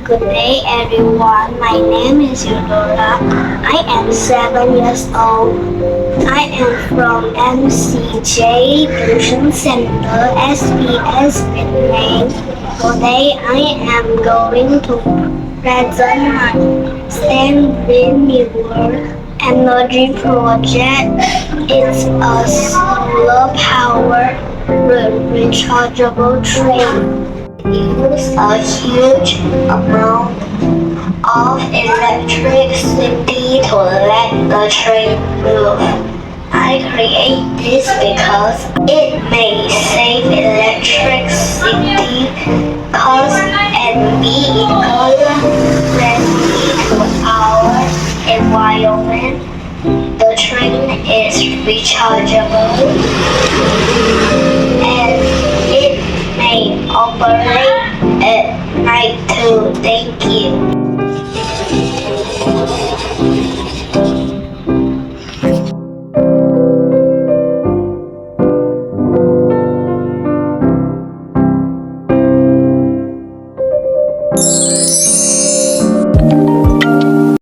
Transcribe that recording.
Good day, everyone. My name is Yeoh. I am 7 years old. I am from MCJ Tuition Center, SBS BRAINet. Today, I am going to present my STEM renewable energy project. It's a solar powered rechargeable train. Use a huge amount of electricity to let the train move. I create this because it may save electricity costs and be eco-friendly to our environment. The train is rechargeable and it may operate at night too. Thank you.